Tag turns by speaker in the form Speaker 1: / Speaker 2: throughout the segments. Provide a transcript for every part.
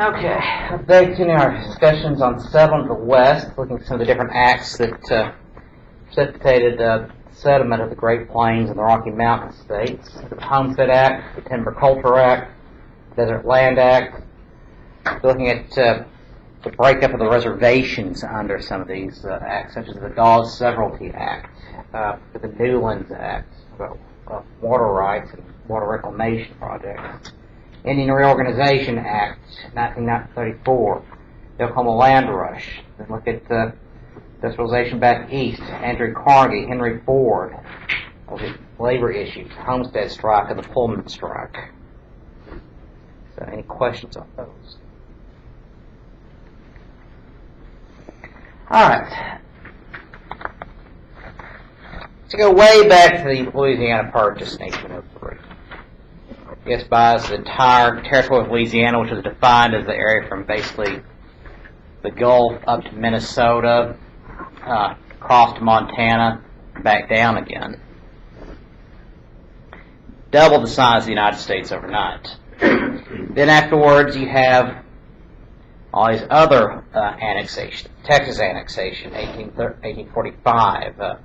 Speaker 1: Okay, updating our discussions on settlement of the West, looking at some of the different acts that precipitated the settlement of the Great Plains and the Rocky Mountain states. The Homestead Act, the Timber Culture Act, Desert Land Act. Looking at the breakup of the reservations under some of these acts, such as the Dawes Severalty Act, the Newlands Act, water rights and water reclamation projects. Indian Reorganization Act, 1934, the Oklahoma Land Rush. Then look at Industrialization back east, Andrew Carnegie, Henry Ford, labor issues, Homestead Strike and the Pullman Strike. So any questions on those? All right. To go way back to the Louisiana Purchase in 1803. Yes, buys the entire territory of Louisiana, which was defined as the area from basically the Gulf up to Minnesota, across to Montana, back down again. Doubled the size of the United States overnight. Then afterwards, you have all these other annexations. Texas annexation, 1845.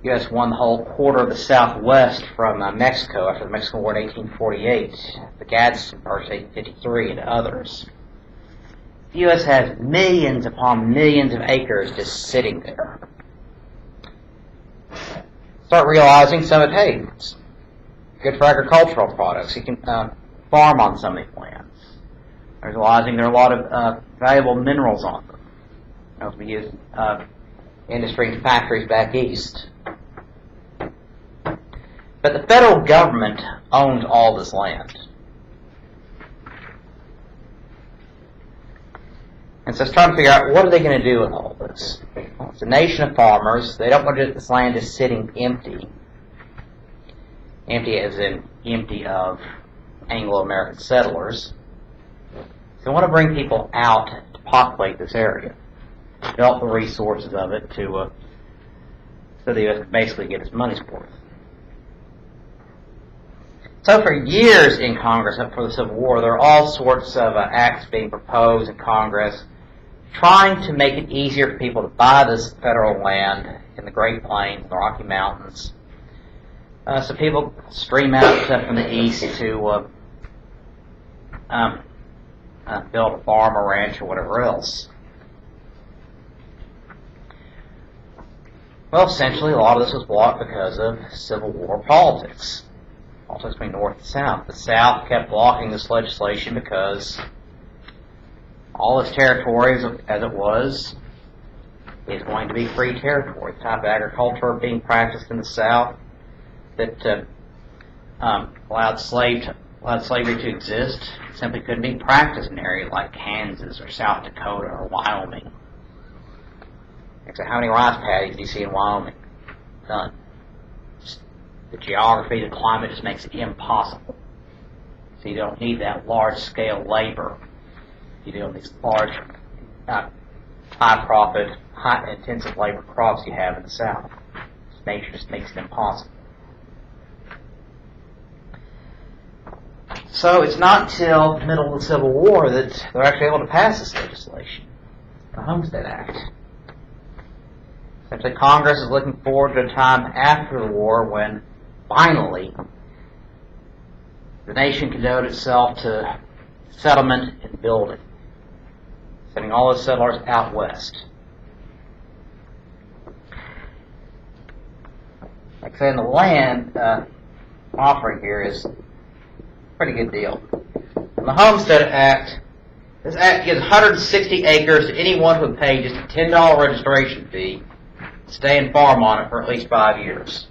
Speaker 1: U.S. won the whole quarter of the Southwest from Mexico after the Mexican War in 1848. The Gadsden Purchase, 1853, and others. The U.S. has millions upon millions of acres just sitting there. Start realizing some of it, hey, it's good for agricultural products. You can farm on some of these lands. They're realizing there are a lot of valuable minerals on them. Those we use industry and factories back east. But the federal government owns all this land. And so it's trying to figure out, what are they going to do with all this? Well, it's a nation of farmers. They don't want this land just sitting empty. Empty as in empty of Anglo-American settlers. So they want to bring people out to populate this area. Develop the resources of it so the U.S. can basically get its money's worth. So for years in Congress, up for the Civil War, there are all sorts of acts being proposed in Congress trying to make it easier for people to buy this federal land in the Great Plains, the Rocky Mountains. So people stream out from the east to build a farm or ranch or whatever else. Well, essentially, a lot of this was blocked because of Civil War politics. Politics between North and South. The South kept blocking this legislation because all its territories, as it was, is going to be free territory. The type of agriculture being practiced in the South that allowed slavery to exist simply couldn't be practiced in an area like Kansas or South Dakota or Wyoming. So how many rice paddies do you see in Wyoming? None. The geography, the climate just makes it impossible. So you don't need that large-scale labor. You don't need these large, high-profit, high-intensive labor crops you have in the South. Nature just makes it impossible. So it's not until the middle of the Civil War that they're actually able to pass this legislation, the Homestead Act. Essentially, Congress is looking forward to a time after the war when, finally, the nation can devote itself to settlement and building, sending all the settlers out west. Like I said, the land offering here is a pretty good deal. And the Homestead Act, this act gives 160 acres to anyone who would pay just a $10 registration fee, stay and farm on it for at least 5 years.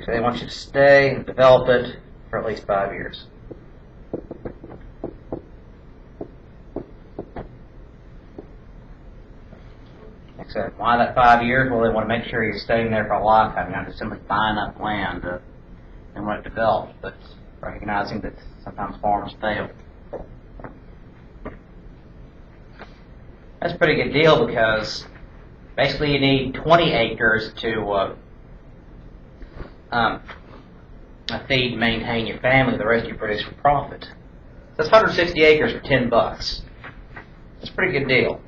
Speaker 1: So they want you to stay and develop it for at least 5 years. So why that 5 years? Well, they want to make sure you're staying there for a lifetime. You're not just simply buying up land and want it developed, but recognizing that sometimes farms fail. That's a pretty good deal because basically you need 20 acres to feed and maintain your family. The rest you produce for profit. So that's 160 acres for $10. It's a pretty good deal.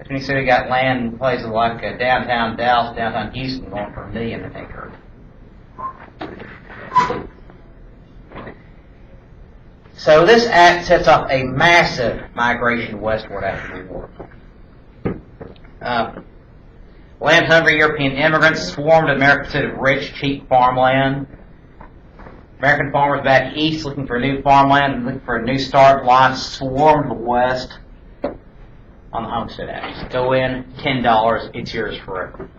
Speaker 1: If you say you got land in places like downtown Dallas, downtown Houston, going for $1 million an acre. So this act sets up a massive migration westward after the war. Land-hungry European immigrants swarmed America instead of rich, cheap farmland. American farmers back east looking for new farmland and looking for a new start life swarmed the west on the Homestead Act. Go in, $10, it's yours forever.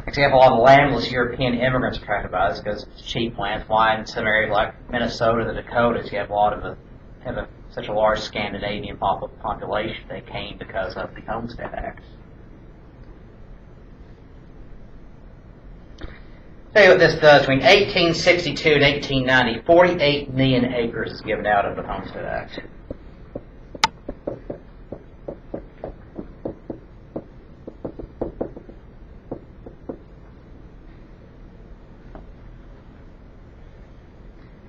Speaker 1: Example, all the landless European immigrants attracted by this because it's cheap land. It's why in some areas like Minnesota, the Dakotas, you have a lot of such a large Scandinavian population. They came because of the Homestead Act. Tell you what this does. Between 1862 and 1890, 48 million acres is given out of the Homestead Act.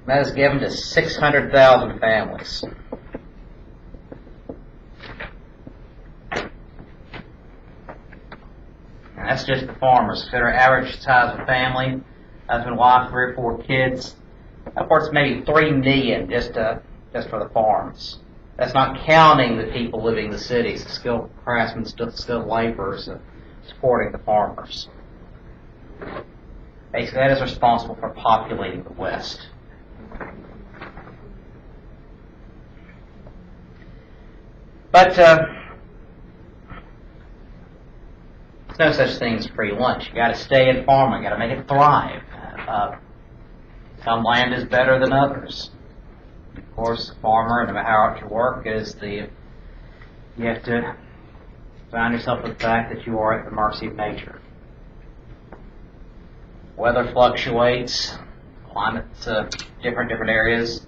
Speaker 1: That is given to 600,000 families. And that's just the farmers. Consider average size of family, husband, wife, 3 or 4 kids. Upwards maybe 3 million just for the farms. That's not counting the people living in the cities, the skilled craftsmen, skilled laborers supporting the farmers. Basically, that is responsible for populating the West. But there's no such thing as free lunch. You got to stay in farming. You got to make it thrive. Some land is better than others. Of course, farmer, no matter how hard you work, you have to find yourself with the fact that you are at the mercy of nature. Weather fluctuates. Climate's different areas.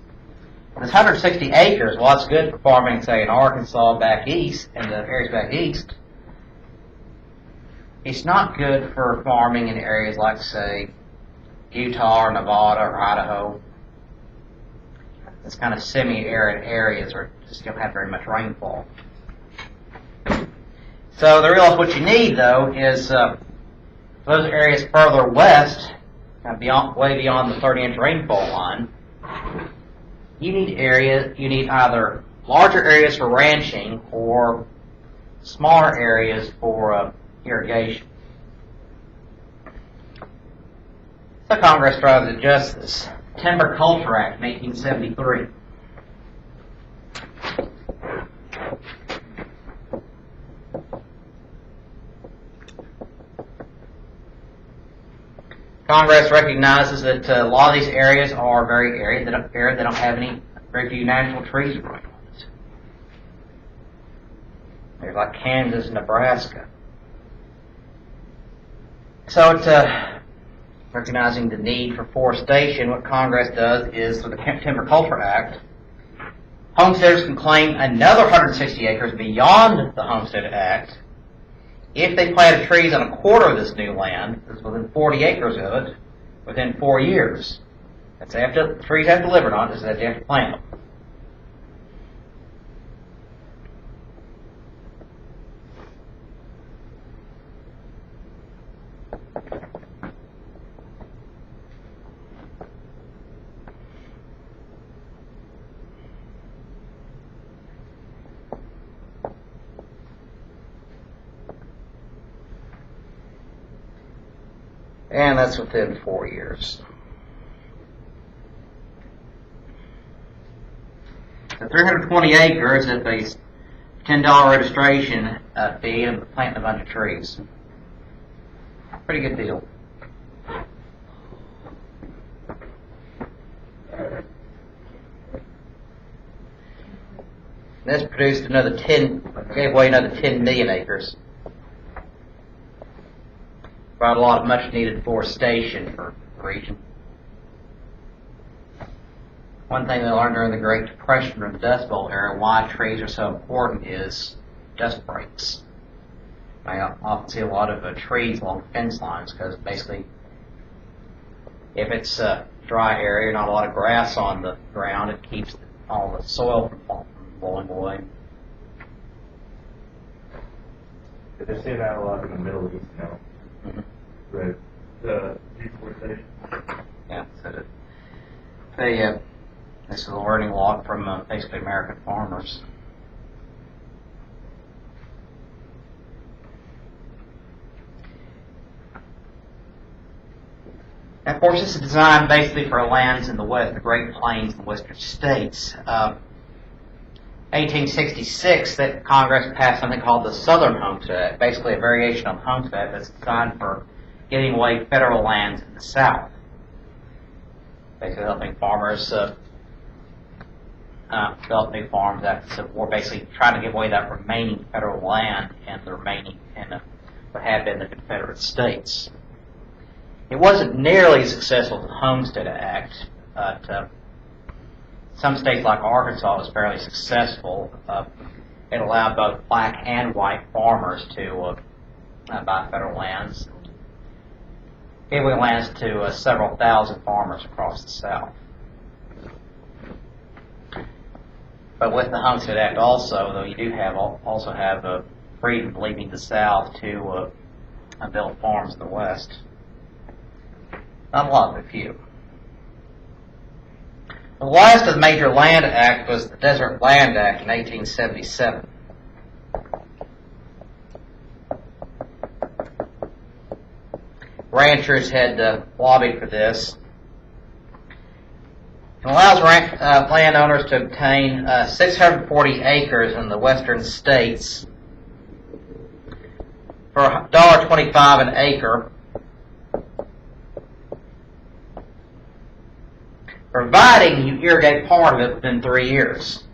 Speaker 1: This 160 acres, well, it's good for farming, say, in Arkansas back east, and the areas back east. It's not good for farming in areas like, say, Utah or Nevada or Idaho. It's kind of semi-arid areas where you just don't have very much rainfall. So the real what you need, though, is those areas further west, kind of way beyond the 30-inch rainfall line. You need either larger areas for ranching or smaller areas for irrigation. So Congress tried to adjust this. Timber Culture Act, 1873. Congress recognizes that a lot of these areas are very arid. They don't have very few natural trees growing on it. There's like Kansas and Nebraska. So it's recognizing the need for forestation. What Congress does is, through the Timber Culture Act, homesteaders can claim another 160 acres beyond the Homestead Act if they planted trees on a quarter of this new land, that's within 40 acres of it, within 4 years. That's after the trees have delivered on it, is that they have to plant them. And that's within 4 years. So 320 acres at the $10 registration fee and planting a bunch of trees. Pretty good deal. This produced gave away another 10 million acres. Brought a lot of much needed forestation for the region. One thing they learned during the Great Depression or the Dust Bowl era, why trees are so important, is dust breaks. I often see a lot of trees along fence lines because basically, if it's a dry area, not a lot of grass on the ground, it keeps all the soil from blowing away.
Speaker 2: They say that a lot in the Middle East now.
Speaker 1: Mm-hmm.
Speaker 2: Right. The deforestation.
Speaker 1: Yeah, so this is learning a lot from basically American farmers. And of course, this is designed basically for lands in the West, the Great Plains and Western states. 1866, that Congress passed something called the Southern Homestead Act, basically a variation on the Homestead Act that's designed for giving away federal lands in the South. Basically helping farmers develop new farms after the Civil War, basically trying to give away that remaining federal land and the remaining in what had been the Confederate States. It wasn't nearly as successful as the Homestead Act, but some states like Arkansas was fairly successful. It allowed both black and white farmers to buy federal lands. Gave away lands to several thousand farmers across the South. But with the Homestead Act also, though, you do also have freedom leaving the South to build farms in the West. Not a lot, but a few. The last of the major land act was the Desert Land Act in 1877. Ranchers had lobbied for this. It allows landowners to obtain 640 acres in the western states for $1.25 an acre, providing you irrigate part of it within 3 years.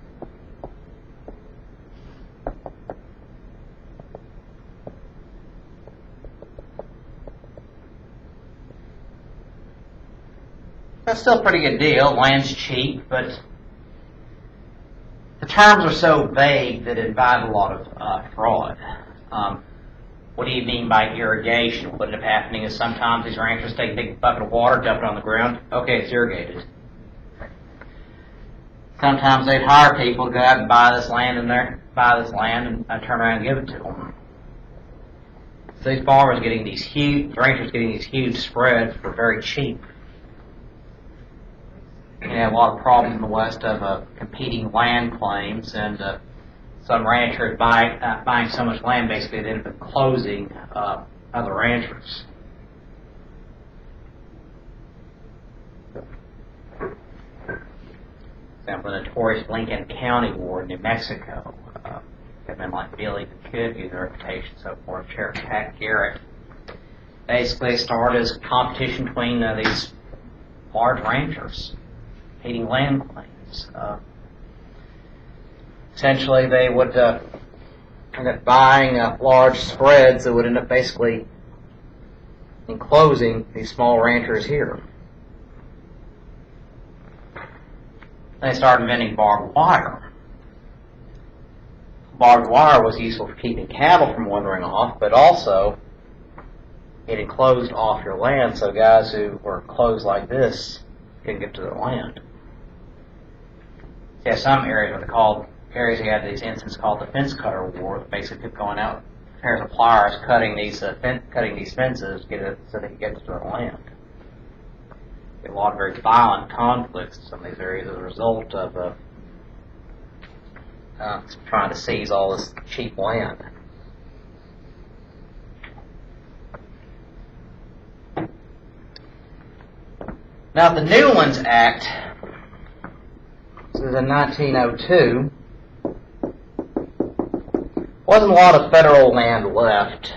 Speaker 1: That's still a pretty good deal. Land's cheap, but the terms are so vague that it invited a lot of fraud. What do you mean by irrigation? What ended up happening is sometimes these ranchers take a big bucket of water, dump it on the ground. Okay, it's irrigated. Sometimes they'd hire people to go out and buy this land and turn around and give it to them. So these farmers ranchers getting these huge spreads for very cheap. You have a lot of problems in the West of competing land claims, and some ranchers buying so much land basically they end up closing other ranchers. For example, the notorious Lincoln County War in New Mexico. Men like Billy the Kid used their reputation, so forth. Sheriff Pat Garrett basically started as competition between these large ranchers competing land claims. Essentially, they would end up buying large spreads that would end up basically enclosing these small ranchers here. They started inventing barbed wire. Barbed wire was useful for keeping cattle from wandering off, but also it enclosed off your land so guys who were enclosed like this couldn't get to their land. Yeah, some areas you had these incidents called the fence cutter war. Basically, kept going out pairs of pliers cutting these fences to so they could get to their land. A lot of very violent conflicts in some of these areas as a result of trying to seize all this cheap land. Now, the Newlands Act, this is in 1902, wasn't a lot of federal land left.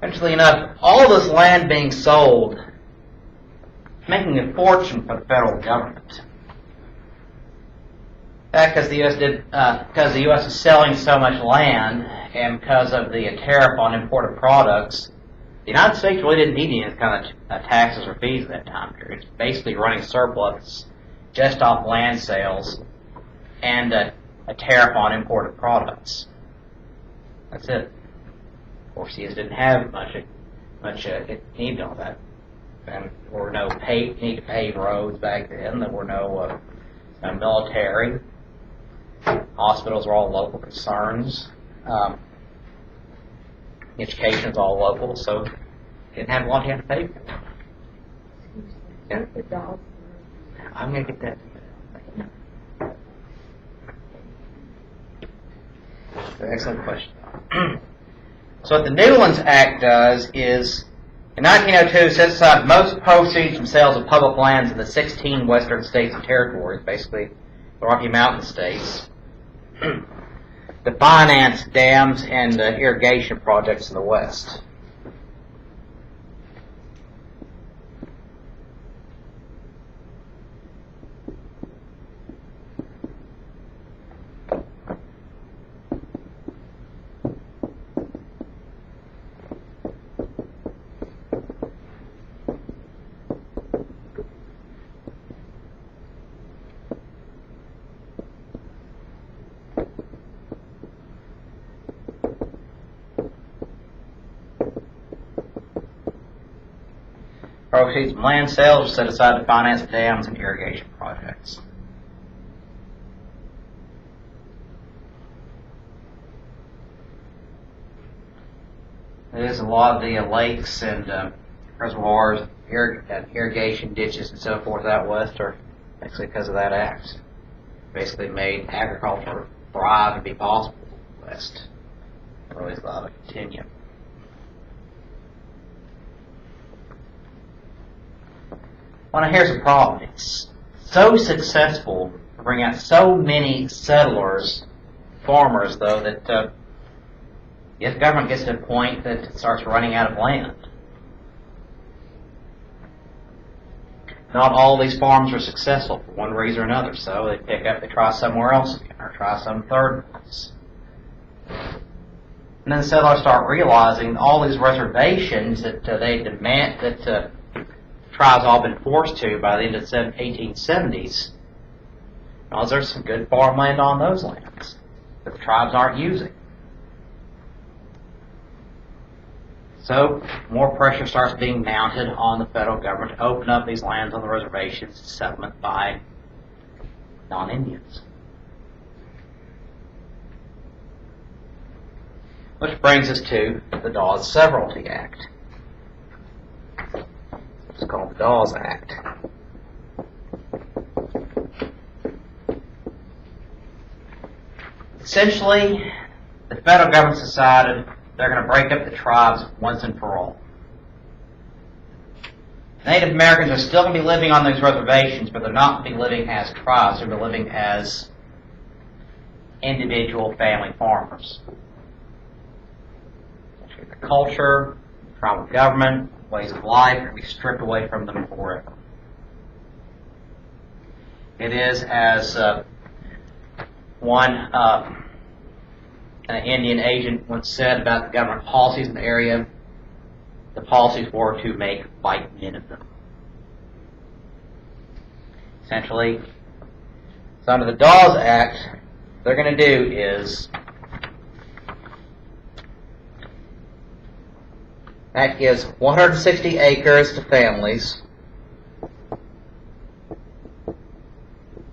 Speaker 1: Interestingly enough, all this land being sold, making a fortune for the federal government. Because the U.S. is selling so much land, and because of the tariff on imported products, The United States really didn't need any kind of taxes or fees at that time period. It's basically running surplus just off land sales and a tariff on imported products. That's it. Of course, you didn't have much need all that. And there were no need to pave roads back then. There were no military. Hospitals were all local concerns. Education's all local, so didn't have a lot you have to pay for. Yeah. I'm going to get that. Excellent question. So what the Newlands Act does is, in 1902, sets aside most proceeds from sales of public lands in the 16 western states and territories, basically the Rocky Mountain states, to finance dams and irrigation projects in the West. Proceeds from land sales are set aside to finance dams and irrigation projects. There's a lot of the lakes and reservoirs, irrigation ditches and so forth out west are actually because of that act. Basically made agriculture thrive and be possible west. Really a lot of continue. Well, now here's the problem. It's so successful to bring out so many settlers, farmers, though, that the government gets to a point that it starts running out of land. Not all these farms are successful for one reason or another, so they try somewhere else again, or try some third place. And then the settlers start realizing all these reservations that they demand, that tribes all been forced to by the end of the 1870s, because there's some good farmland on those lands that the tribes aren't using. So more pressure starts being mounted on the federal government to open up these lands on the reservations to settlement by non-Indians. Which brings us to the Dawes Severalty Act. It's called the Dawes Act. Essentially, the federal government decided they're going to break up the tribes once and for all. Native Americans are still going to be living on these reservations, but they're not going to be living as tribes. They're going to be living as individual family farmers. The culture, tribal government, ways of life are going to be stripped away from them forever. It is, as one an Indian agent once said about the government policies in the area, the policies were to make white men of them. Essentially, so under the Dawes Act, what they're going to do is that gives 160 acres to families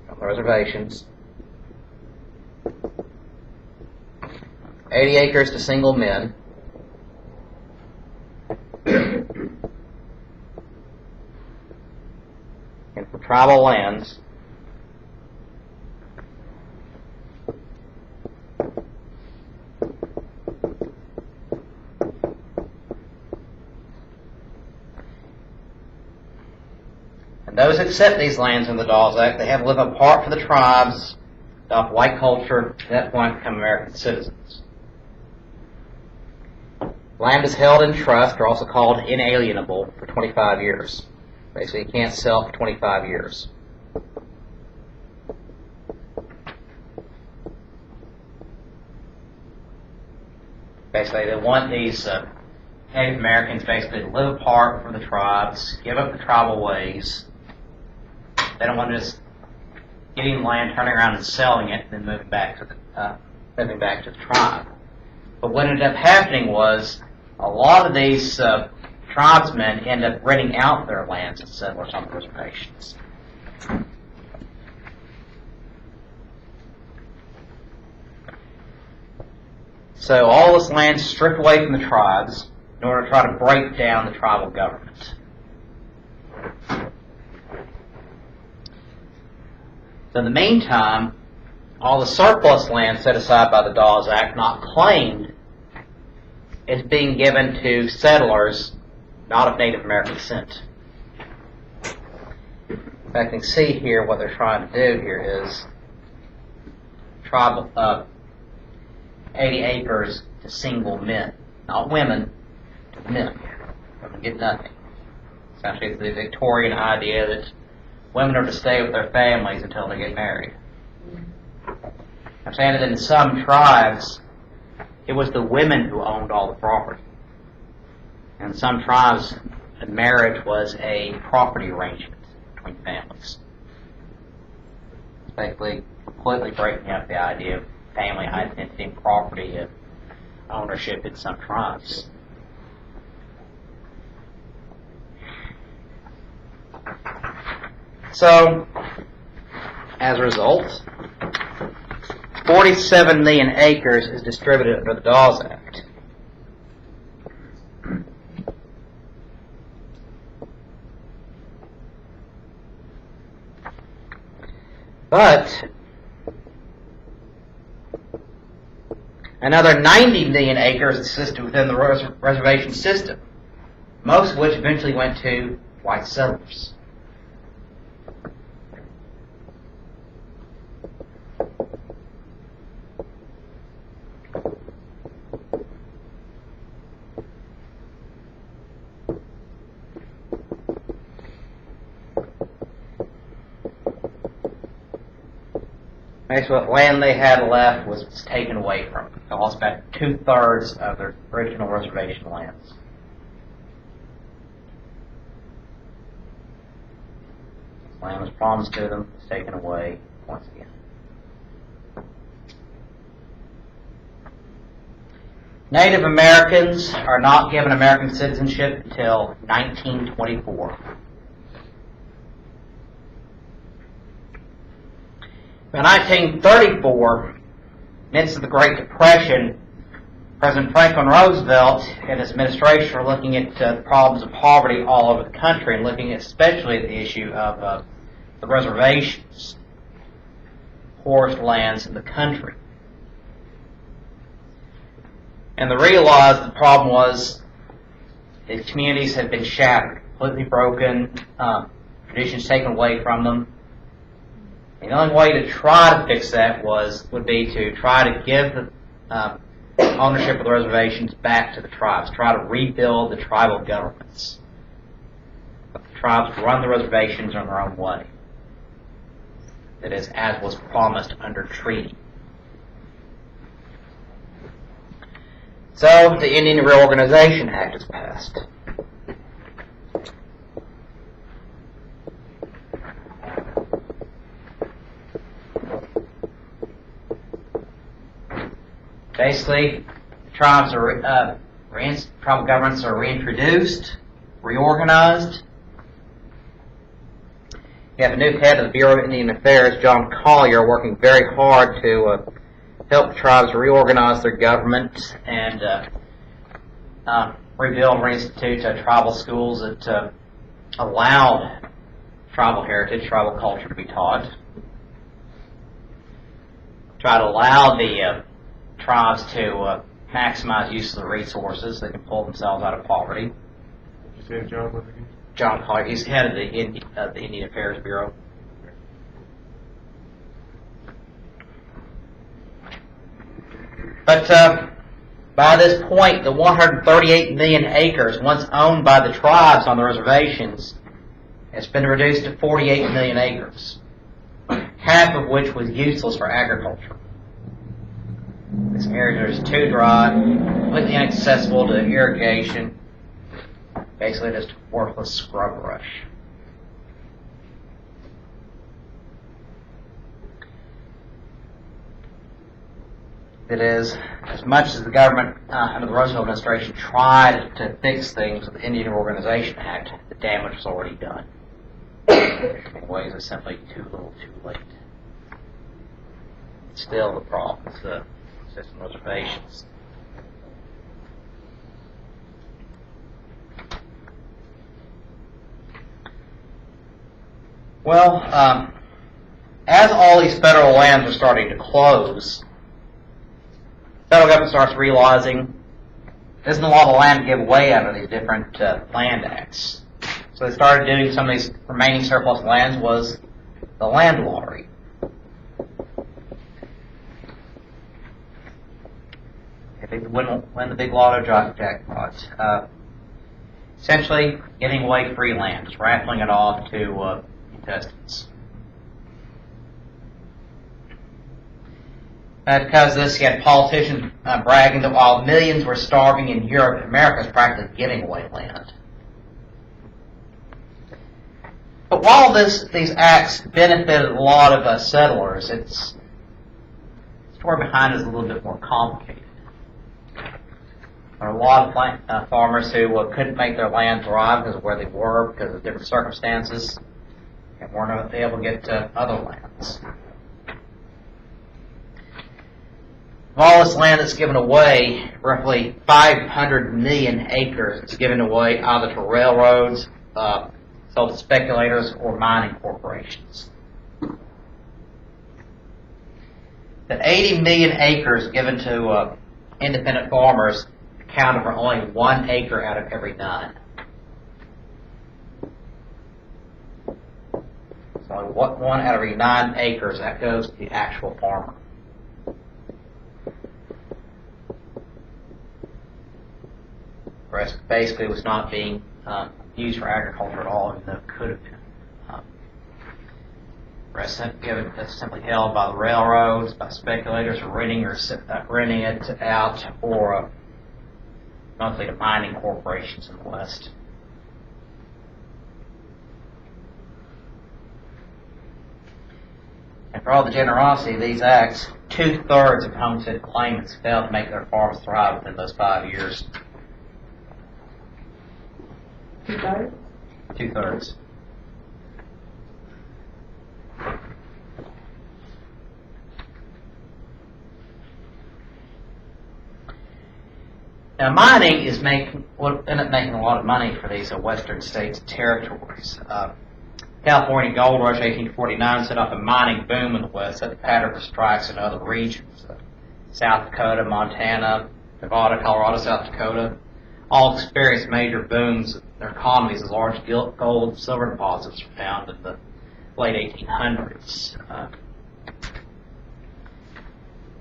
Speaker 1: on the reservations, 80 acres to single men, and for tribal lands, and those who accept these lands in the Dawes Act, they have to live apart from the tribes, adopt white culture, at that point become American citizens. Land is held in trust, or also called inalienable, for 25 years. Basically, you can't sell for 25 years. Basically, they want these Native Americans basically live apart from the tribes, give up the tribal ways. They don't want to just getting land, turning around and selling it, and then moving back to the tribe. But what ended up happening was a lot of these tribesmen end up renting out their lands to settlers on the reservations. So all this land is stripped away from the tribes in order to try to break down the tribal government. So in the meantime, all the surplus land set aside by the Dawes Act, not claimed, is being given to settlers not of Native American descent. In fact, you can see here what they're trying to do here is tribal 80 acres to single men, not women, to men. Women get nothing. Essentially, it's the Victorian idea that women are to stay with their families until they get married. I'm saying that in some tribes, it was the women who owned all the property. In some tribes, marriage was a property arrangement between families. It's basically completely breaking up the idea of family identity and property and ownership in some tribes. So, as a result, 47 million acres is distributed under the Dawes Act. But another 90 million acres existed within the reservation system, most of which eventually went to white settlers. Basically, what land they had left was taken away from them. They lost about 2/3 of their original reservation lands. Land was promised to them, it's taken away once again. Native Americans are not given American citizenship until 1924. In 1934, midst of the Great Depression, President Franklin Roosevelt and his administration were looking at the problems of poverty all over the country and looking especially at the issue of the reservations, poorest lands in the country. And they realized the problem was the communities had been shattered, completely broken, traditions taken away from them. The only way to try to fix that would be to try to give the ownership of the reservations back to the tribes, try to rebuild the tribal governments. But the tribes run the reservations in their own way. That is, as was promised under treaty. So, the Indian Reorganization Act is passed. Basically, tribal governments are reintroduced, reorganized. You have a new head of the Bureau of Indian Affairs, John Collier, working very hard to help the tribes reorganize their government and rebuild and reinstitute tribal schools that allowed tribal heritage, tribal culture to be taught. Try to allow the tribes to maximize use of the resources. They can pull themselves out of poverty.
Speaker 2: Did you say John was again?
Speaker 1: John Collier, he's head of the Indian Affairs Bureau. But by this point, the 138 million acres once owned by the tribes on the reservations has been reduced to 48 million acres, half of which was useless for agriculture. This area is too dry, completely inaccessible to irrigation, Basically just worthless scrub brush. It is, as much as the government under the Roosevelt administration tried to fix things with the Indian Organization Act, the damage was already done. In many ways, it's simply too little, too late. Still, the problem is the system reservations. Well, as all these federal lands are starting to close, the federal government starts realizing there isn't a lot of land to give away under these different land acts. So they started doing some of these remaining surplus lands was the land lottery. If they win the big lotto jackpot, essentially giving away free land, just raffling it off to contestants. Because of this, you had politicians bragging that while millions were starving in Europe, America was practically giving away land. But while these acts benefited a lot of settlers, the story behind it is a little bit more complicated. There are a lot of farmers who couldn't make their land thrive because of where they were, because of different circumstances, and weren't able to get to other lands. Of all this land that's given away, roughly 500 million acres is given away either to railroads, sold to speculators, or mining corporations. The 80 million acres given to independent farmers accounted for only 1 acre out of every 9. So 1 out of every 9 acres, that goes to the actual farmer. The rest basically was not being used for agriculture at all, even though it could have been. The rest simply held by the railroads, by speculators, or renting it out, or mostly to mining corporations in the West. And for all the generosity of these acts, 2/3 of homestead claimants failed to make their farms thrive within those 5 years.
Speaker 3: 2/3?
Speaker 1: 2/3. Now, mining will end up making a lot of money for these western states and territories. California gold rush 1849 set off a mining boom in the West, set the pattern for strikes in other regions. South Dakota, Montana, Nevada, Colorado, South Dakota, all experienced major booms in their economies as large gold and silver deposits were found in the late 1800s.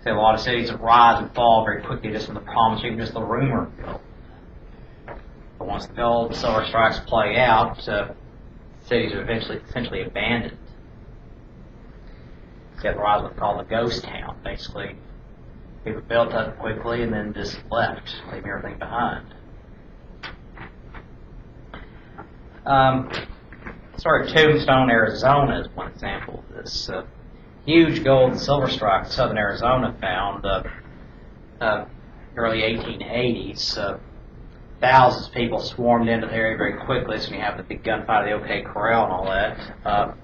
Speaker 1: A lot of cities that rise and fall very quickly just from the promise, even just the rumor of gold. But once the gold and silver strikes play out, cities are essentially abandoned. So you have the rise of what's called the ghost town. Basically, people built up quickly and then just left, leaving everything behind. Tombstone, Arizona is one example of this. Huge gold and silver strike southern Arizona found early 1880s. Thousands of people swarmed into the area very quickly, so you have the big gunfight at the OK Corral and all that.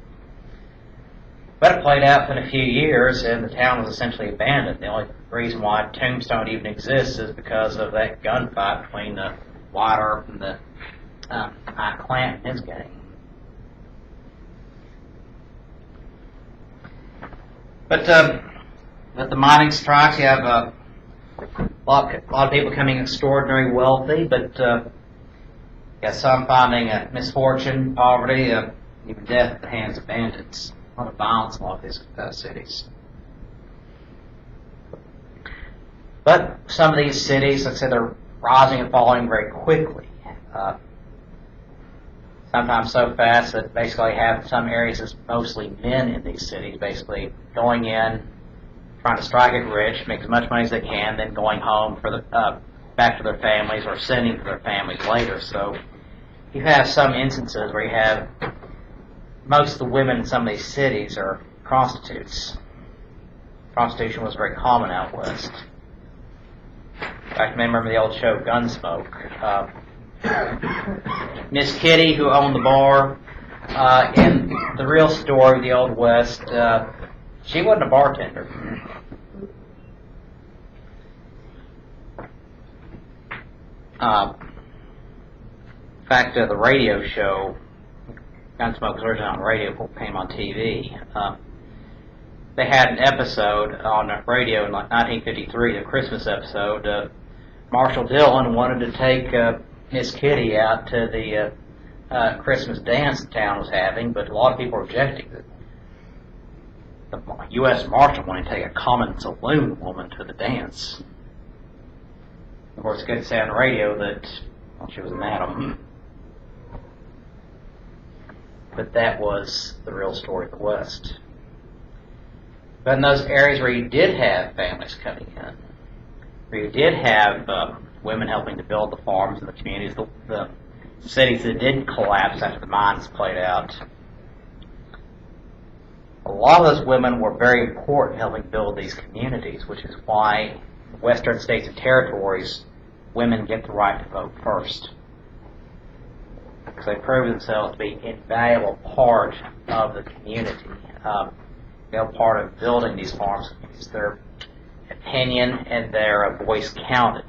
Speaker 1: But it played out in a few years, and the town was essentially abandoned. The only reason why Tombstone even exists is because of that gunfight between the White Earth and the Ike Clanton and his gang. But with the mining strikes, you have a lot of people becoming extraordinarily wealthy, but some finding misfortune, poverty, even death at the hands of bandits. A lot of violence in a lot of these cities. But some of these cities, like I said, they're rising and falling very quickly. Sometimes so fast that basically have some areas that's mostly men in these cities, basically going in, trying to strike it rich, make as much money as they can, then going home for back to their families or sending to their families later. So you have some instances where you have most of the women in some of these cities are prostitutes. Prostitution was very common out west. In fact, I remember the old show Gunsmoke. Miss Kitty, who owned the bar, in the real story of the Old West, she wasn't a bartender. In fact, the radio show, Gunsmoke was originally on radio before it came on TV. They had an episode on the radio in like 1953, the Christmas episode. Marshall Dillon wanted to take Miss Kitty out to the Christmas dance the town was having, but a lot of people were objecting. The U.S. Marshal wanted to take a common saloon woman to the dance. Of course, it could say on the radio that she was a madam. But that was the real story of the West. But in those areas where you did have families coming in, where you did have women helping to build the farms and the communities, the cities that did collapse after the mines played out, a lot of those women were very important in helping build these communities, which is why in Western states and territories, women get the right to vote first. Because they prove themselves to be an invaluable part of the community, part of building these farms communities. Their opinion and their voice counted.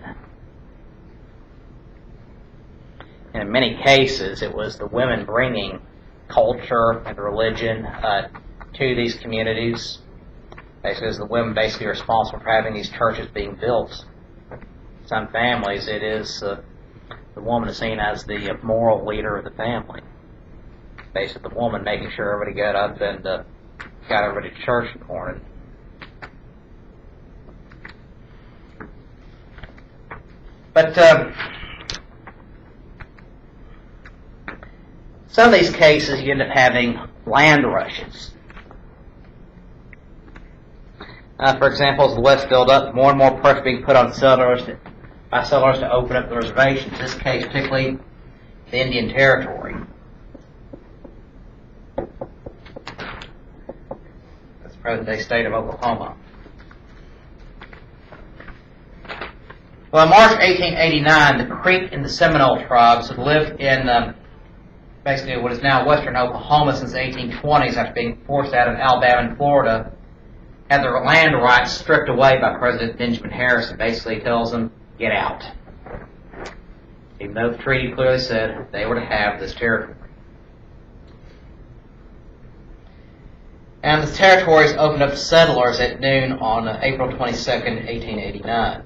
Speaker 1: And in many cases, it was the women bringing culture and religion to these communities. Basically, it was the women basically responsible for having these churches being built. Some families, it is the woman is seen as the moral leader of the family. Basically, the woman making sure everybody got up and got everybody to church in the morning. But some of these cases, you end up having land rushes. For example, as the West filled up, more and more pressure being put on settlers to open up the reservations. In this case, particularly the Indian Territory. That's the present-day state of Oklahoma. Well, in March 1889, the Creek and the Seminole tribes had lived in basically what is now western Oklahoma since the 1820s after being forced out of Alabama and Florida, had their land rights stripped away by President Benjamin Harrison. Basically tells them, get out. Even though the treaty clearly said they were to have this territory. And the territories opened up to settlers at noon on April 22nd, 1889,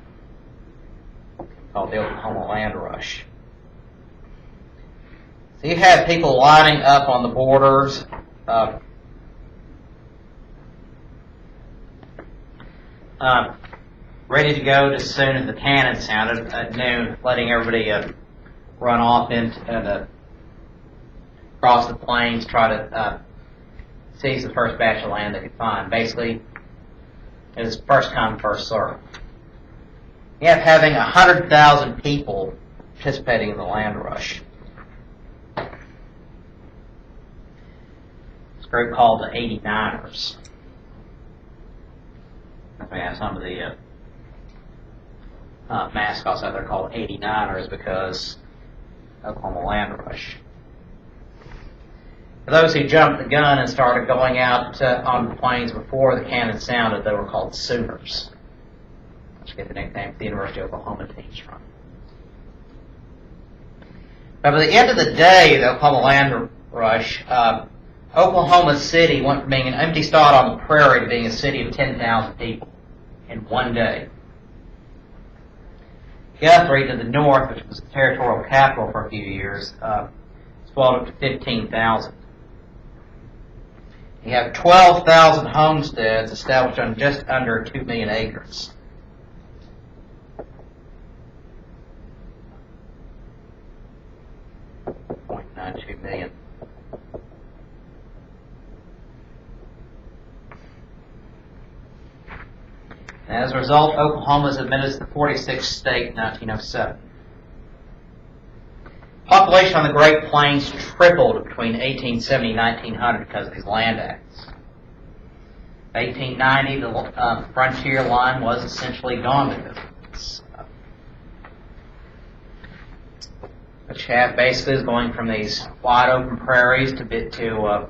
Speaker 1: called the Oklahoma Land Rush. So you had people lining up on the borders, ready to go as soon as the cannon sounded at noon, letting everybody run off and across the plains, try to seize the first batch of land they could find. Basically, it was first come, first served. You have having 100,000 people participating in the land rush. This group called the 89ers. We have some of the mascots out there called 89ers because Oklahoma Land Rush. For those who jumped the gun and started going out on the plains before the cannon sounded, they were called Sooners, which get the nickname the University of Oklahoma teams from. But by the end of the day, the Oklahoma Land Rush, Oklahoma City went from being an empty spot on the prairie to being a city of 10,000 people in one day. Guthrie, to the north, which was the territorial capital for a few years, swelled up to 15,000. You have 12,000 homesteads established on just under 2 million acres. $0.92 million. As a result, Oklahoma was admitted as the 46th state in 1907. Population population on the Great Plains tripled between 1870 and 1900 because of these land acts. 1890, the frontier line was essentially gone because of this. What you have basically is going from these wide open prairies to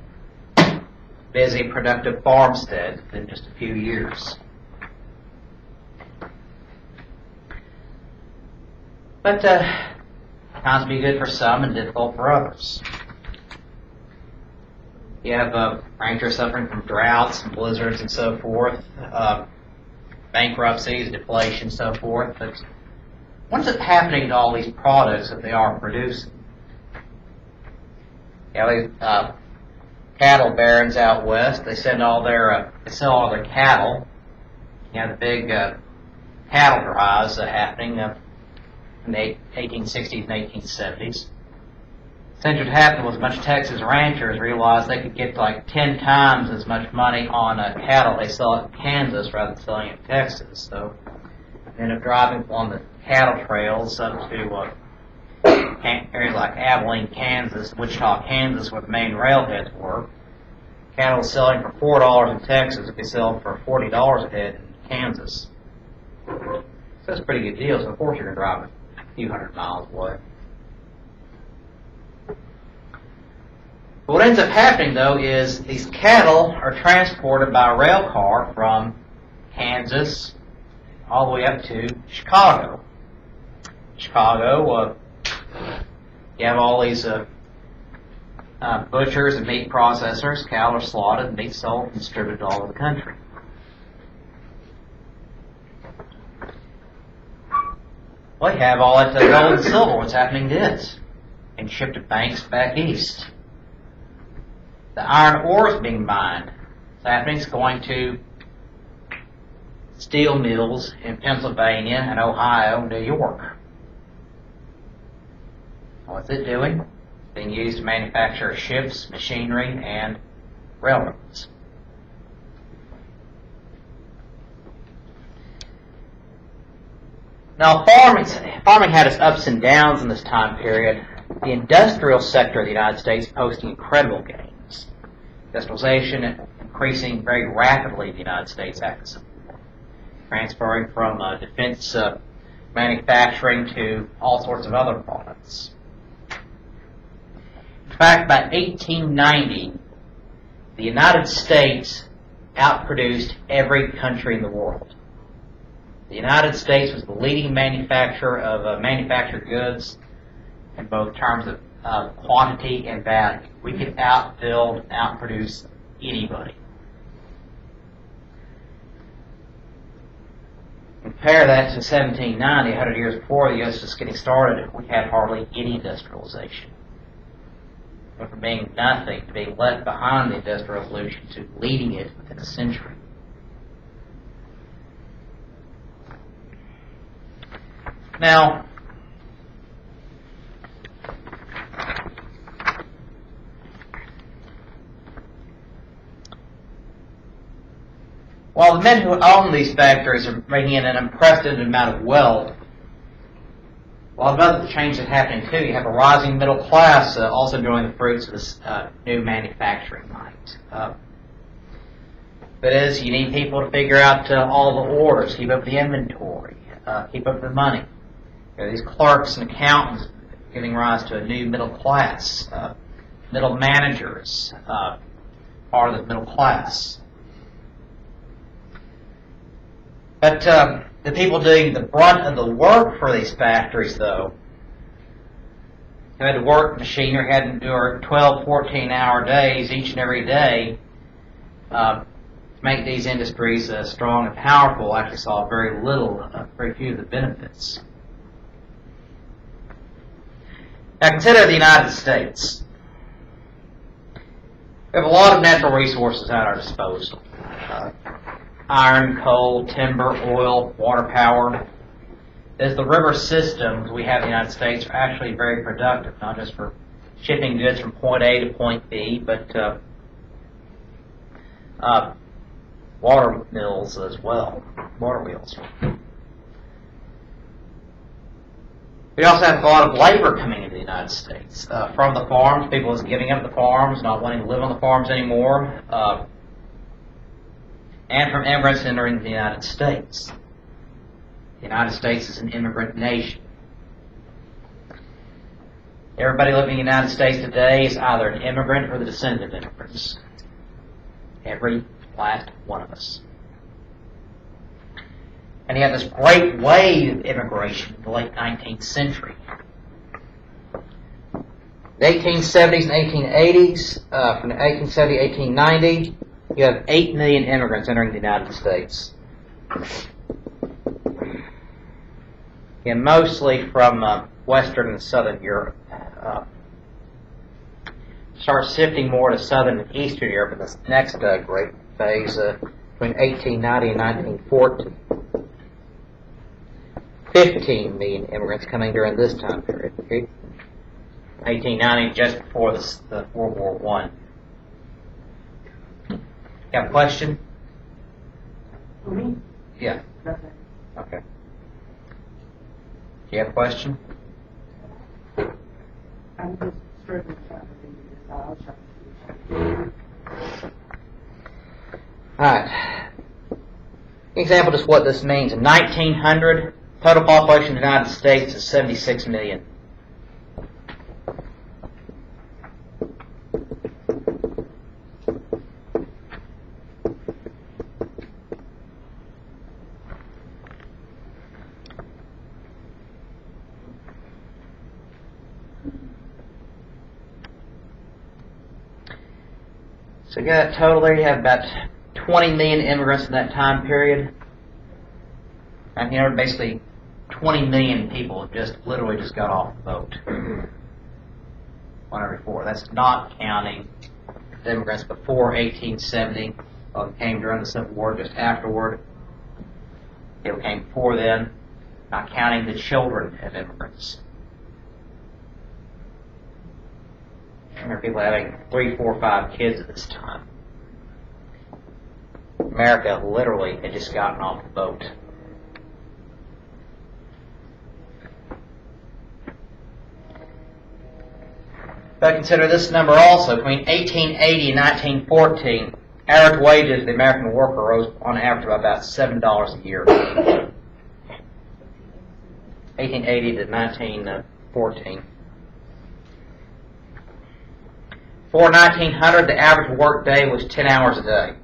Speaker 1: busy, productive farmsteads in just a few years. But times be good for some and difficult for others. You have ranchers suffering from droughts and blizzards and so forth, bankruptcies, deflation, so forth. But what's happening to all these products that they are producing? You have these cattle barons out west. They sell all their cattle. You have the big cattle drives happening in the 1860s and 1870s. Essentially what happened was a bunch of Texas ranchers realized they could get like 10 times as much money on cattle they sell in Kansas rather than selling it in Texas. So they ended up driving on the cattle trails up to areas like Abilene, Kansas, Wichita, Kansas, where the main railheads were. Cattle was selling for $4 in Texas if they sell for $40 a head in Kansas. So that's a pretty good deal. So of course you're going to drive a few hundred miles away. But what ends up happening, though, is these cattle are transported by rail car from Kansas all the way up to Chicago. Chicago, you have all these butchers and meat processors. Cattle are slaughtered and meat sold and distributed all over the country. Well, you have all that gold and silver. What's happening to it? And shipped to banks back east. The iron ore is being mined. What's happening? It's going to steel mills in Pennsylvania and Ohio and New York. What's it doing? It's being used to manufacture ships, machinery, and railroads. Now, farming had its ups and downs in this time period. The industrial sector of the United States posting incredible gains. Industrialization increasing very rapidly in the United States after the Civil War, transferring from defense manufacturing to all sorts of other products. In fact, by 1890, the United States outproduced every country in the world. The United States was the leading manufacturer of manufactured goods in both terms of quantity and value. We could outbuild, outproduce anybody. Compare that to 1790, 100 years before the U.S. was getting started, we had hardly any industrialization. Went from being nothing to being left behind the Industrial Revolution to leading it within a century. Now, while the men who own these factories are bringing in an unprecedented amount of wealth, a lot of other changes are happening too. You have a rising middle class also enjoying the fruits of this new manufacturing might. But as you need people to figure out all the orders, keep up the inventory, keep up the money. You know, these clerks and accountants giving rise to a new middle class, middle managers, part of the middle class. But the people doing the brunt of the work for these factories, though, who had to work machinery, had to endure 12, 14-hour days each and every day to make these industries strong and powerful, actually saw very few of the benefits. Now consider the United States. We have a lot of natural resources at our disposal. Iron, coal, timber, oil, water power. As the river systems we have in the United States are actually very productive, not just for shipping goods from point A to point B, but water mills as well, water wheels. We also have a lot of labor coming into the United States. From the farms, people is giving up the farms, not wanting to live on the farms anymore, and from immigrants entering the United States. The United States is an immigrant nation. Everybody living in the United States today is either an immigrant or the descendant of immigrants. Every last one of us. And you have this great wave of immigration in the late 19th century. The 1870s and 1880s, from the 1870 to 1890, you have 8 million immigrants entering the United States. Yeah, mostly from Western and Southern Europe. Start shifting more to Southern and Eastern Europe in this next great phase between 1890 and 1914. 15 million immigrants coming during this time period. 1890, just before the World War I. Got a question?
Speaker 3: For me?
Speaker 1: Yeah.
Speaker 3: Nothing.
Speaker 1: Okay. Do you have a question?
Speaker 3: I'm just struggling trying to figure this out. I'll try to
Speaker 1: Alright. Example just what this means. In 1900, total population of the United States is 76 million. So you got a total there, you have about 20 million immigrants in that time period. And you know, basically 20 million people just literally just got off the boat. 1 every 4. That's not counting the immigrants before 1870, or came during the Civil War, just afterward. People came before then, not counting the children of immigrants. There are people having 3, 4, 5 kids at this time. America literally had just gotten off the boat. But consider this number also. Between 1880 and 1914, average wages of the American worker rose on average by about $7 a year. 1880 to 1914. Before 1900, the average work day was 10 hours a day.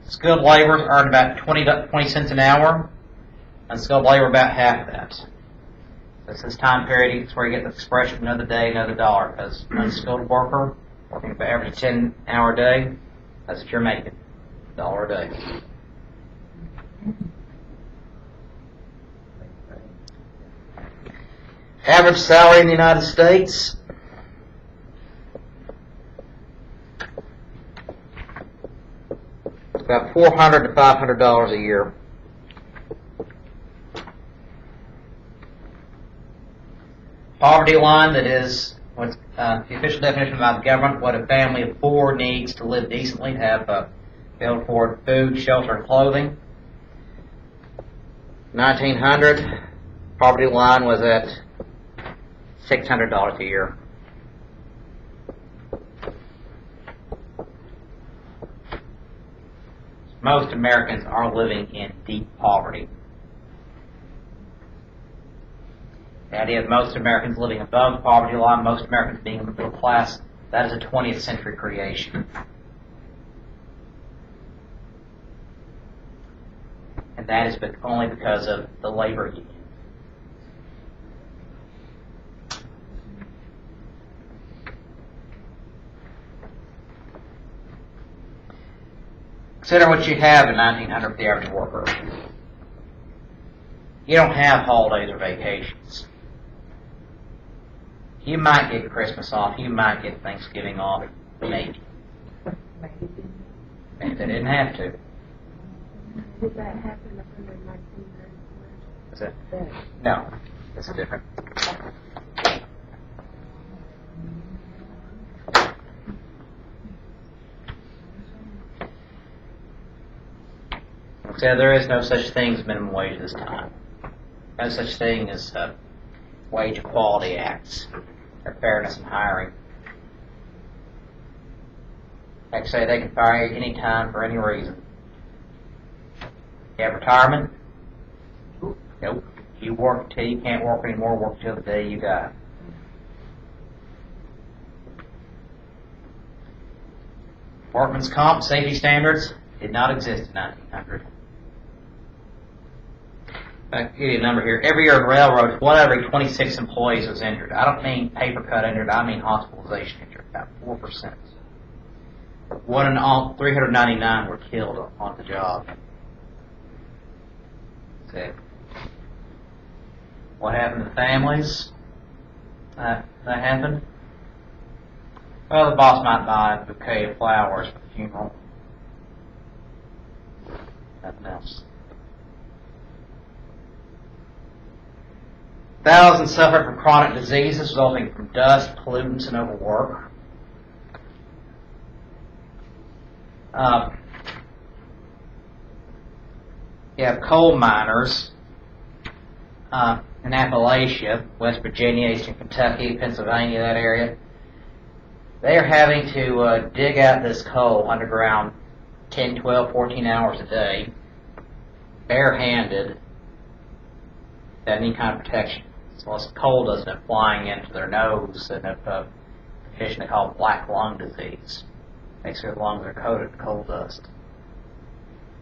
Speaker 1: Skilled laborers earned about 20 cents an hour, and skilled labor about half of that. That's this time period, it's where you get the expression, another day, another dollar, because an unskilled worker working about average 10-hour day, that's what you're making, $1 a day. Average salary in the United States, it's about $400 to $500 a year. Poverty line, that is what's the official definition by the government, what a family of 4 needs to live decently, to have be able to afford food, shelter, and clothing. 1900, poverty line was at $600 a year. Most Americans are living in deep poverty. The idea of most Americans living above the poverty line, most Americans being in the middle class, that is a 20th century creation. And that is only because of the labor union. Consider what you have in 1900 for the average worker. You don't have holidays or vacations. You might get Christmas off. You might get Thanksgiving off. Maybe. Maybe they didn't have to.
Speaker 3: Did that happen under 1934?
Speaker 1: Is it? No. This is different. So there is no such thing as minimum wage this time. No such thing as wage equality acts or fairness in hiring. Like I say, they can fire you any time for any reason. You have retirement? Nope. You work until you can't work anymore, work till the day you die. Workman's comp safety standards did not exist in 1900. I'll give you a number here. Every year in railroads, 1 out of every 26 employees was injured. I don't mean paper cut injured, I mean hospitalization injured, about 4%. 1 in all 399 were killed on the job. So, what happened to families? That happened? Well, the boss might buy a bouquet of flowers for the funeral. Nothing else. Thousands suffered from chronic diseases resulting from dust, pollutants, and overwork. You have coal miners in Appalachia, West Virginia, Eastern Kentucky, Pennsylvania, that area. They are having to dig out this coal underground 10, 12, 14 hours a day, barehanded, without any kind of protection. So as coal doesn't have flying into their nose and a condition they call black lung disease. Makes their lungs are coated with coal dust.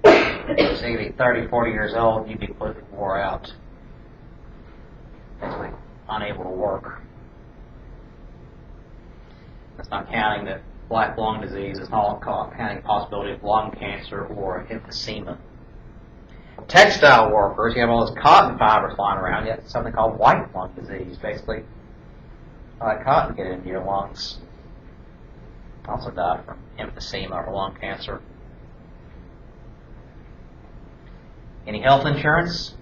Speaker 1: So you could be 30, 40 years old, you'd be completely wore out. Basically unable to work. That's not counting that black lung disease, it's not counting the possibility of lung cancer or emphysema. Textile workers, you have all those cotton fibers flying around, you have something called white lung disease, basically. Let cotton get into your lungs. Also die from emphysema or lung cancer. Any health insurance?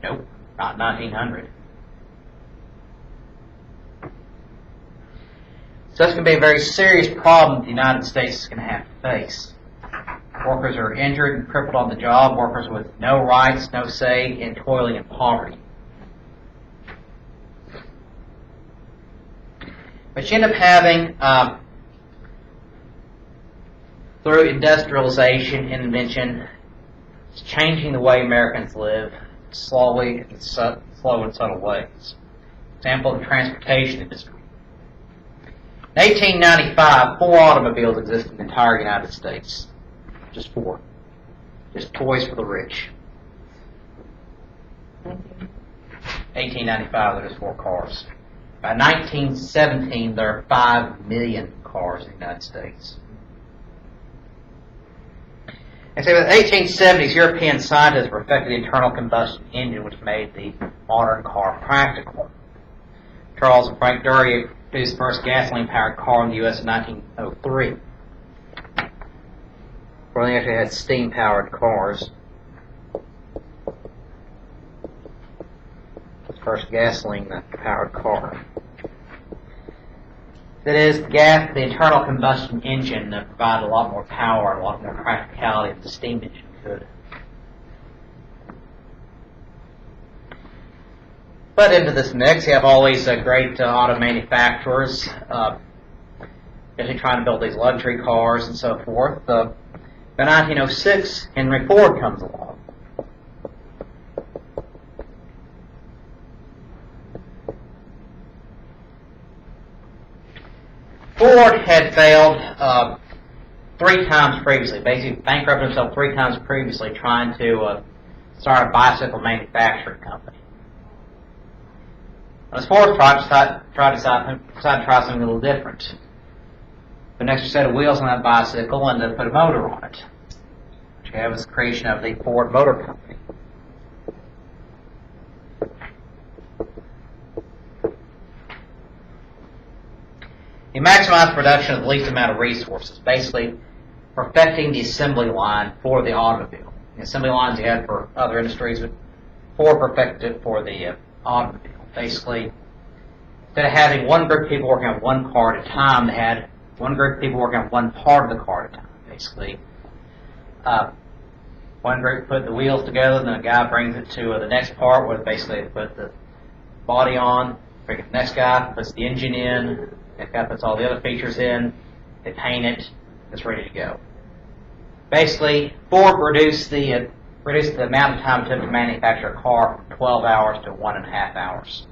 Speaker 1: Nope, not 1900. So that's going to be a very serious problem the United States is going to have to face. Workers are injured and crippled on the job, workers with no rights, no say, and toiling in poverty. But you end up having, through industrialization and invention, it's changing the way Americans live, slowly and slow and subtle ways. Example, the transportation industry. In 1895, 4 automobiles existed in the entire United States. Just 4. Just toys for the rich. 1895, there were just 4 cars. By 1917, there are 5 million cars in the United States. And so, in the 1870s, European scientists perfected the internal combustion engine, which made the modern car practical. Charles and Frank Dury produced the first gasoline-powered car in the U.S. in 1903. Before they actually had steam-powered cars. The first gasoline-powered car. That is, the internal combustion engine provided a lot more power and a lot more practicality than the steam engine could. But into this mix, you have all these great auto manufacturers, usually trying to build these luxury cars and so forth. By 1906, Henry Ford comes along. Ford had failed 3 times previously, basically bankrupted himself 3 times previously trying to start a bicycle manufacturing company. As Ford decided to try something a little different. Put an extra set of wheels on that bicycle and put a motor on it. Which you have was the creation of the Ford Motor Company. He maximized production of the least amount of resources, basically perfecting the assembly line for the automobile. The assembly lines you had for other industries, but Ford perfected it for the automobile. Basically, instead of having one group of people working on one car at a time, they had one group of people working on one part of the car at a time, basically. One group put the wheels together, then a guy brings it to the next part where basically they put the body on. The next guy puts the engine in. Next guy puts all the other features in. They paint it. It's ready to go. Basically, Ford reduced the amount of time it took to manufacture a car from 12 hours to 1.5 hours.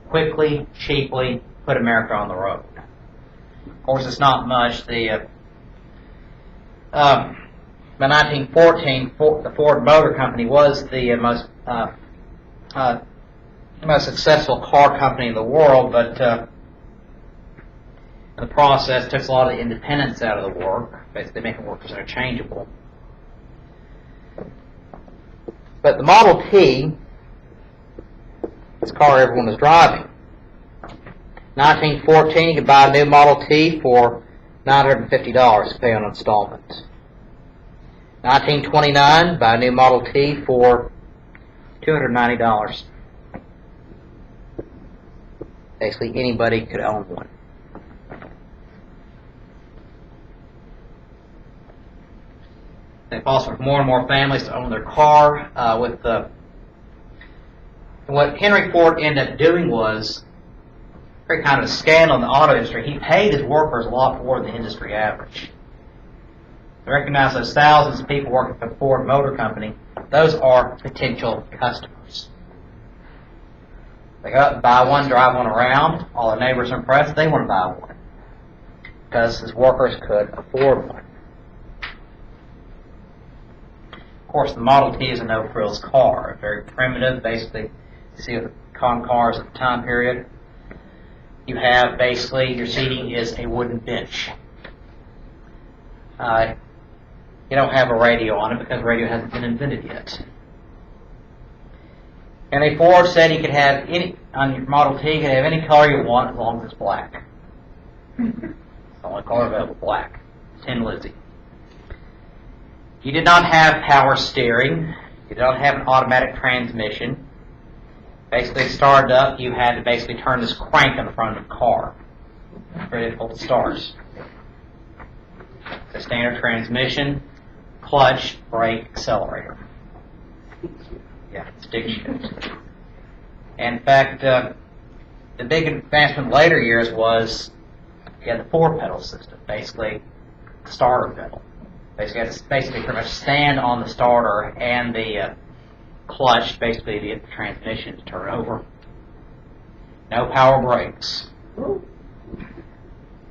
Speaker 1: Quickly, cheaply, put America on the road. Of course, it's not much. By 1914, the Ford Motor Company was the most successful car company in the world, but in the process, took a lot of the independence out of the work, basically making workers interchangeable. But the Model T, this car everyone was driving, 1914, you could buy a new Model T for $950 to pay on installment. 1929, buy a new Model T for $290. Basically, anybody could own one. They fostered more and more families to own their car. What Henry Ford ended up doing was very kind of a scandal in the auto industry. He paid his workers a lot more than the industry average. To recognize those thousands of people working for the Ford Motor Company, those are potential customers. They go out and buy one, drive one around. All the neighbors are impressed. They want to buy one because his workers could afford one. Of course, the Model T is a no-frills car, very primitive. Basically, you see with the con cars at the time period, you have basically your seating is a wooden bench. You don't have a radio on it because radio hasn't been invented yet. Henry Ford said you could have on your Model T, you could have any color you want as long as it's black. It's the only color available, black. Tin Lizzie. You did not have power steering. You did not have an automatic transmission. Basically, it started up, you had to basically turn this crank on the front of the car. Very difficult to start. It's a standard transmission, clutch, brake, accelerator. Yeah, stick shift. And in fact, the big advancement in later years was you had the four-pedal system, basically the starter pedal. Basically, you had to pretty much stand on the starter and the clutch, basically to get the transmission to turn over. No power brakes.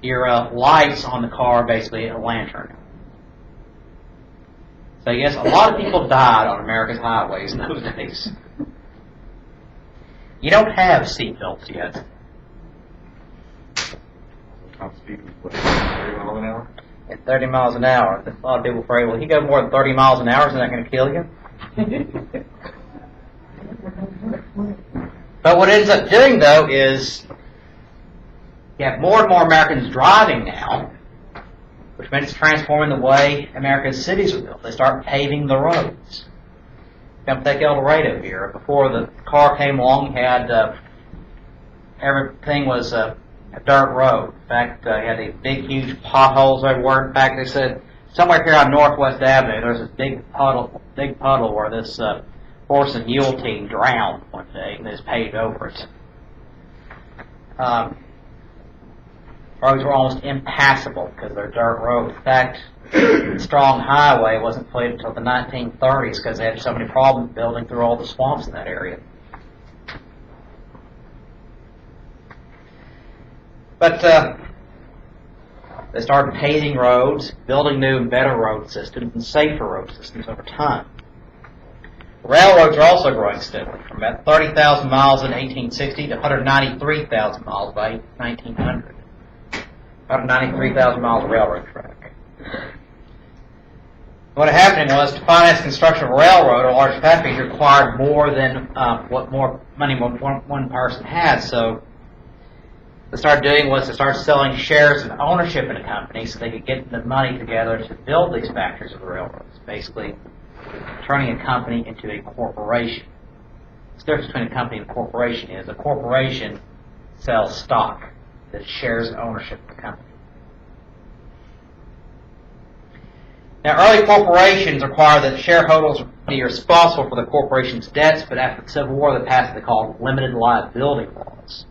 Speaker 1: Your lights on the car, basically a lantern. So yes, a lot of people died on America's highways in those days. You don't have seat belts yet.
Speaker 2: Top speed was what, 30 miles an hour?
Speaker 1: At 30 miles an hour. A lot of people afraid, well, if you go more than 30 miles an hour, is that going to kill you? But what it ends up doing, though, is you have more and more Americans driving now, which means it's transforming the way America's cities are built. They start paving the roads. Come take El Dorado here. Before the car came along, you had everything was a dirt road. In fact, you had these big, huge potholes everywhere. In fact, they said somewhere here on Northwest Avenue, there's this big puddle where this horse and mule team drowned one day, and they just paved over it. Roads were almost impassable because they're dirt roads. In fact, the strong highway wasn't completed until the 1930s because they had so many problems building through all the swamps in that area. But they started paving roads, building new and better road systems and safer road systems over time. Railroads are also growing steadily, from about 30,000 miles in 1860 to 193,000 miles by 1900. 193,000 miles of railroad track. What happened was, to finance construction of a railroad or large factories required more than what more money one person had. So what they started doing was to start selling shares of ownership in a company so they could get the money together to build these factories or railroads. Basically, turning a company into a corporation. The difference between a company and a corporation is a corporation sells stock that shares ownership of the company. Now, early corporations required that shareholders be responsible for the corporation's debts, but after the Civil War, they passed what they called limited liability laws,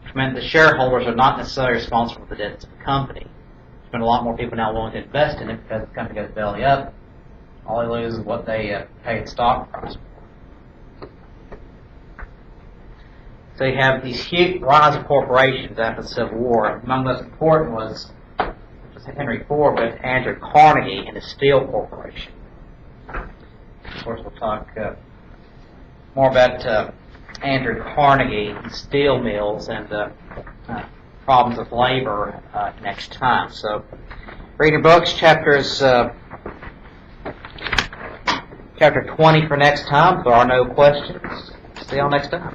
Speaker 1: which meant the shareholders are not necessarily responsible for the debts of the company. There's been a lot more people now willing to invest in it because the company goes belly up. All they lose is what they pay in stock price. So you have these huge rise of corporations after the Civil War. Among the most important was Henry Ford, but Andrew Carnegie and the Steel Corporation. Of course, we'll talk more about Andrew Carnegie and steel mills and the problems of labor next time. So, read your books, chapter 20 for next time. If there are no questions, see y'all next time.